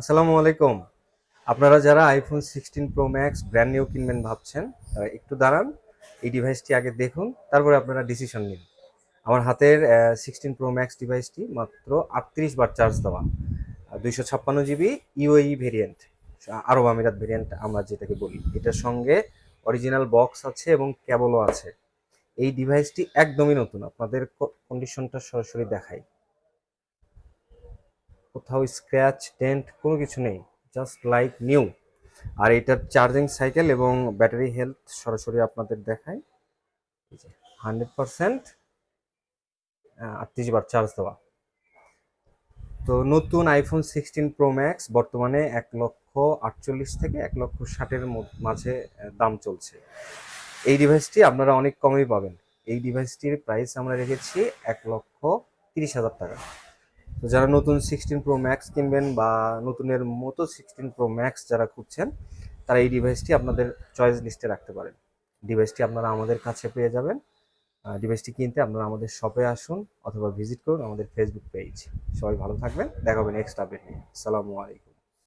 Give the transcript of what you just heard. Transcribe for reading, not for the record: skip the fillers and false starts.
আসসালামু আলাইকুম। আপনারা যারা iPhone 16 pro max brand new কিনবেন ভাবছেন, তারা একটু দাঁড়ান। এই ডিভাইসটি আগে দেখুন, তারপরে আপনারা ডিসিশন নিন। আমার হাতের 16 প্রো ম্যাক্স ডিভাইসটি মাত্র 38 বার চার্জ দেওয়া, 256 জিবি ইউএই ভেরিয়েন্ট, আরব আমিরাত ভেরিয়েন্ট আমরা যেটাকে বলি। এটার সঙ্গে অরিজিনাল বক্স আছে এবং কেবলও আছে। এই ডিভাইসটি একদমই নতুন, আপনাদের কন্ডিশনটা সরাসরি দেখাই। কোথাও স্ক্র্যাচ ডেন্ট কোনো কিছু নেই, জাস্ট লাইক নিউ। আর এটার চার্জিং সাইকেল এবং ব্যাটারি হেলথ সরাসরি আপনাদের দেখায়। 100% 38 বার চার্জ দেওয়া। তো নতুন আইফোন 16 প্রো ম্যাক্স বর্তমানে 1,48,000 থেকে 1,60,000-এর মাঝে দাম চলছে। এই ডিভাইসটি আপনারা অনেক কমেই পাবেন। এই ডিভাইসটির প্রাইস আমরা রেখেছি 1,30,000 টাকা। তো যারা নতুন 16 প্রো ম্যাক্স কিনবেন বা নতুনের মতো 16 প্রো ম্যাক্স যারা খুঁজছেন, তারা এই ডিভাইসটি আপনাদের চয়েস লিস্টে রাখতে পারেন। ডিভাইসটি আপনারা আমাদের কাছে পেয়ে যাবেন। ডিভাইসটি কিনতে আপনারা আমাদের শপে আসুন অথবা ভিজিট করুন আমাদের ফেসবুক পেজ। সবাই ভালো থাকবেন, দেখা হবে নেক্সট আপডেট নিয়ে। আসসালামু আলাইকুম।